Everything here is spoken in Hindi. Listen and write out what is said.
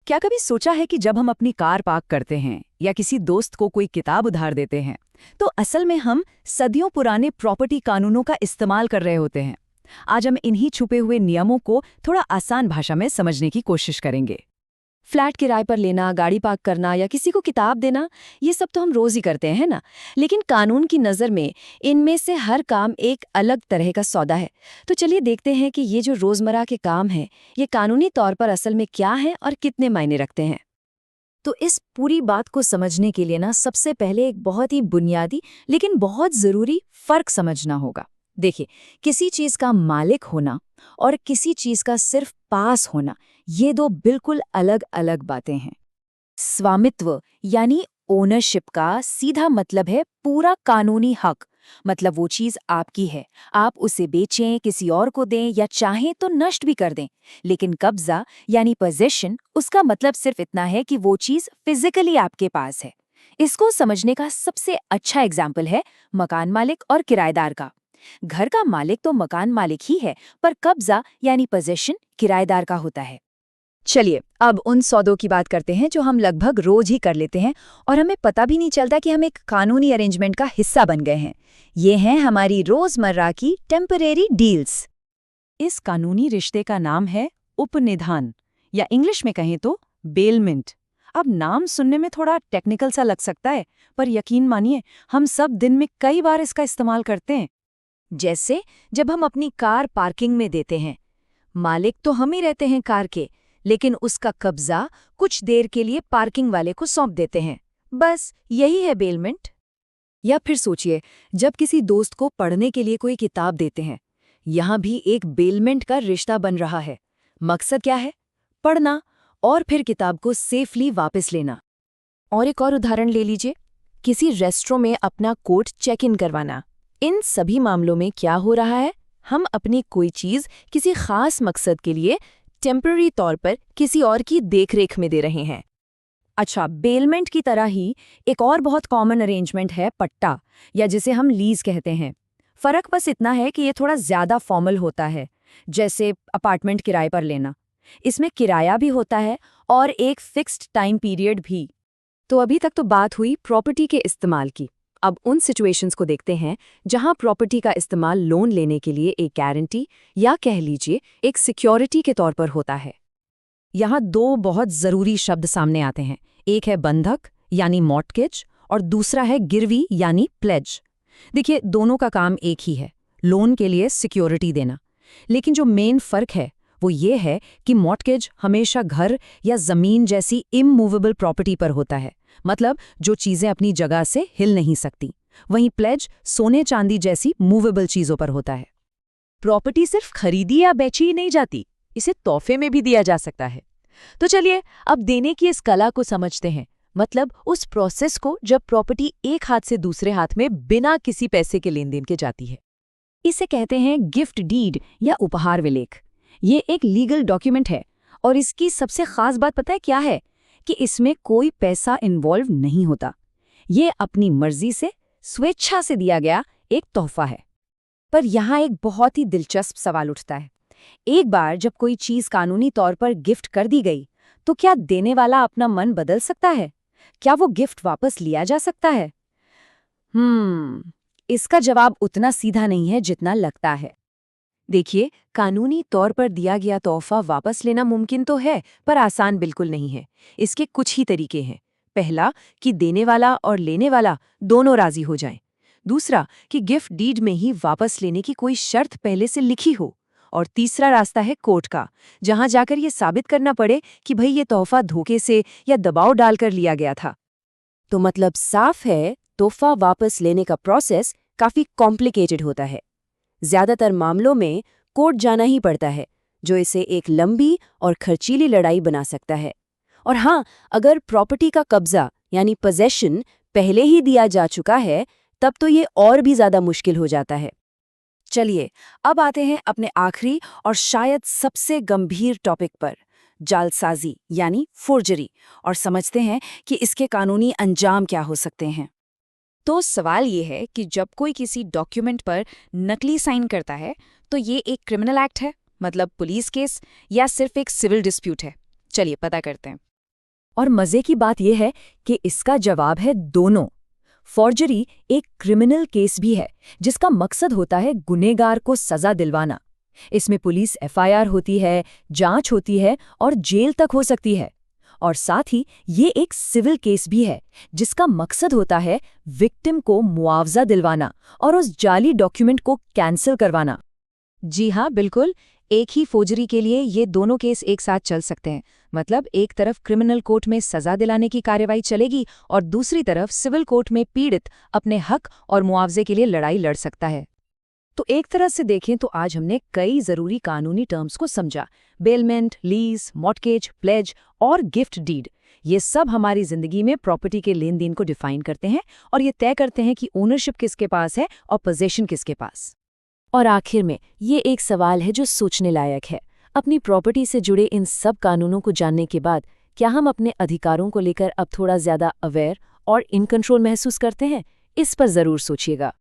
क्या कभी सोचा है कि जब हम अपनी कार पार्क करते हैं या किसी दोस्त को कोई किताब उधार देते हैं तो असल में हम सदियों पुराने प्रॉपर्टी कानूनों का इस्तेमाल कर रहे होते हैं। आज हम इन्हीं छुपे हुए नियमों को थोड़ा आसान भाषा में समझने की कोशिश करेंगे। फ्लैट किराए पर लेना, गाड़ी पार्क करना या किसी को किताब देना, ये सब तो हम रोज ही करते हैं ना। लेकिन कानून की नज़र में इनमें से हर काम एक अलग तरह का सौदा है। तो चलिए देखते हैं कि ये जो रोजमर्रा के काम हैं, ये कानूनी तौर पर असल में क्या हैं और कितने मायने रखते हैं। तो इस पूरी बात को समझने के लिए ना सबसे पहले एक बहुत ही बुनियादी लेकिन बहुत ज़रूरी फ़र्क समझना होगा। देखिए, किसी चीज़ का मालिक होना और किसी चीज़ का सिर्फ पास होना, ये दो बिल्कुल अलग अलग बातें हैं। स्वामित्व यानी ओनरशिप का सीधा मतलब है पूरा कानूनी हक। मतलब वो चीज़ आपकी है, आप उसे बेचें, किसी और को दें या चाहें तो नष्ट भी कर दें। लेकिन कब्जा यानी पोजेशन, उसका मतलब सिर्फ इतना है कि वो चीज़ फिजिकली आपके पास है। इसको समझने का सबसे अच्छा एग्जाम्पल है मकान मालिक और किराएदार का। घर का मालिक तो मकान मालिक ही है, पर कब्जा यानी पोजेशन किराएदार का होता है। चलिए अब उन सौदों की बात करते हैं जो हम लगभग रोज ही कर लेते हैं और हमें पता भी नहीं चलता कि हम एक कानूनी अरेंजमेंट का हिस्सा बन गए हैं। ये हैं हमारी रोजमर्रा की टेम्परेरी डील्स। इस कानूनी रिश्ते का नाम है उपनिधान, या इंग्लिश में कहें तो बेलमेंट। अब नाम सुनने में थोड़ा टेक्निकल सा लग सकता है, पर यकीन मानिए हम सब दिन में कई बार इसका इस्तेमाल करते हैं। जैसे जब हम अपनी कार पार्किंग में देते हैं, मालिक तो हम ही रहते हैं कार के, लेकिन उसका कब्जा कुछ देर के लिए पार्किंग वाले को सौंप देते हैं। बस यही है बेलमेंट। या फिर सोचिए, जब किसी दोस्त को पढ़ने के लिए कोई किताब देते हैं, यहाँ भी एक बेलमेंट का रिश्ता बन रहा है। मकसद क्या है? पढ़ना और फिर किताब को सेफली वापस लेना। और एक और उदाहरण ले लीजिए, किसी रेस्टोरेंट में अपना कोट चेक इन करवाना। इन सभी मामलों में क्या हो रहा है? हम अपनी कोई चीज़ किसी खास मकसद के लिए टेम्पररी तौर पर किसी और की देखरेख में दे रहे हैं। अच्छा, बेलमेंट की तरह ही एक और बहुत कॉमन अरेंजमेंट है पट्टा, या जिसे हम लीज कहते हैं। फर्क बस इतना है कि ये थोड़ा ज्यादा फॉर्मल होता है, जैसे अपार्टमेंट किराए पर लेना। इसमें किराया भी होता है और एक फिक्स्ड टाइम पीरियड भी। तो अभी तक तो बात हुई प्रॉपर्टी के इस्तेमाल की। अब उन सिचुएशंस को देखते हैं जहां प्रॉपर्टी का इस्तेमाल लोन लेने के लिए एक गारंटी या कह लीजिए एक सिक्योरिटी के तौर पर होता है। यहाँ दो बहुत ज़रूरी शब्द सामने आते हैं। एक है बंधक यानी मॉर्टगेज और दूसरा है गिरवी यानी प्लेज। देखिए, दोनों का काम एक ही है, लोन के लिए सिक्योरिटी देना। लेकिन जो मेन फ़र्क है वो ये है कि मॉर्टगेज हमेशा घर या ज़मीन जैसी इमूवेबल प्रॉपर्टी पर होता है, मतलब जो चीज़ें अपनी जगह से हिल नहीं सकती। वहीं प्लेज सोने चांदी जैसी मूवेबल चीज़ों पर होता है। प्रॉपर्टी सिर्फ खरीदी या बेची ही नहीं जाती, इसे तोहफे में भी दिया जा सकता है। तो चलिए अब देने की इस कला को समझते हैं, मतलब उस प्रोसेस को जब प्रॉपर्टी एक हाथ से दूसरे हाथ में बिना किसी पैसे के लेन देन के जाती है। इसे कहते हैं गिफ्ट डीड या उपहार विलेख। ये एक लीगल डॉक्यूमेंट है और इसकी सबसे खास बात पता है क्या है? कि इसमें कोई पैसा इन्वॉल्व नहीं होता। ये अपनी मर्जी से स्वेच्छा से दिया गया एक तोहफा है। पर यहाँ एक बहुत ही दिलचस्प सवाल उठता है। एक बार जब कोई चीज़ कानूनी तौर पर गिफ्ट कर दी गई, तो क्या देने वाला अपना मन बदल सकता है? क्या वो गिफ्ट वापस लिया जा सकता है? इसका जवाब उतना सीधा नहीं है जितना लगता है। देखिए, कानूनी तौर पर दिया गया तोहफा वापस लेना मुमकिन तो है, पर आसान बिल्कुल नहीं है। इसके कुछ ही तरीके हैं। पहला, कि देने वाला और लेने वाला दोनों राजी हो जाएं। दूसरा, कि गिफ्ट डीड में ही वापस लेने की कोई शर्त पहले से लिखी हो। और तीसरा रास्ता है कोर्ट का, जहां जाकर ये साबित करना पड़े कि भाई ये तोहफा धोखे से या दबाव डालकर लिया गया था। तो मतलब साफ है, तोहफा वापस लेने का प्रोसेस काफी कॉम्प्लिकेटेड होता है। ज्यादातर मामलों में कोर्ट जाना ही पड़ता है, जो इसे एक लंबी और खर्चीली लड़ाई बना सकता है। और हाँ, अगर प्रॉपर्टी का कब्जा यानी पोजेशन पहले ही दिया जा चुका है, तब तो ये और भी ज्यादा मुश्किल हो जाता है। चलिए अब आते हैं अपने आखिरी और शायद सबसे गंभीर टॉपिक पर, जालसाजी यानी फोर्जरी, और समझते हैं कि इसके कानूनी अंजाम क्या हो सकते हैं। तो सवाल ये है कि जब कोई किसी डॉक्यूमेंट पर नकली साइन करता है, तो ये एक क्रिमिनल एक्ट है, मतलब पुलिस केस, या सिर्फ एक सिविल डिस्प्यूट है? चलिए पता करते हैं। और मजे की बात यह है कि इसका जवाब है दोनों। फॉर्जरी एक क्रिमिनल केस भी है, जिसका मकसद होता है गुनहगार को सजा दिलवाना। इसमें पुलिस एफआईआर होती है, जांच होती है और जेल तक हो सकती है। और साथ ही ये एक सिविल केस भी है, जिसका मकसद होता है विक्टिम को मुआवजा दिलवाना और उस जाली डॉक्यूमेंट को कैंसिल करवाना। जी हाँ, बिल्कुल। एक ही फोर्जरी के लिए ये दोनों केस एक साथ चल सकते हैं। मतलब एक तरफ क्रिमिनल कोर्ट में सजा दिलाने की कार्रवाई चलेगी और दूसरी तरफ सिविल कोर्ट में पीड़ित अपने हक और मुआवजे के लिए लड़ाई लड़ सकता है। तो एक तरह से देखें तो आज हमने कई जरूरी कानूनी टर्म्स को समझा। बेलमेंट, लीज, मॉर्टगेज, प्लेज और गिफ्ट डीड, ये सब हमारी जिंदगी में प्रॉपर्टी के लेन देन को डिफाइन करते हैं और ये तय करते हैं कि ओनरशिप किसके पास है और पोजेशन किसके पास। और आखिर में ये एक सवाल है जो सोचने लायक है। अपनी प्रॉपर्टी से जुड़े इन सब कानूनों को जानने के बाद क्या हम अपने अधिकारों को लेकर अब थोड़ा ज्यादा अवेयर और इन कंट्रोल महसूस करते हैं? इस पर जरूर सोचिएगा।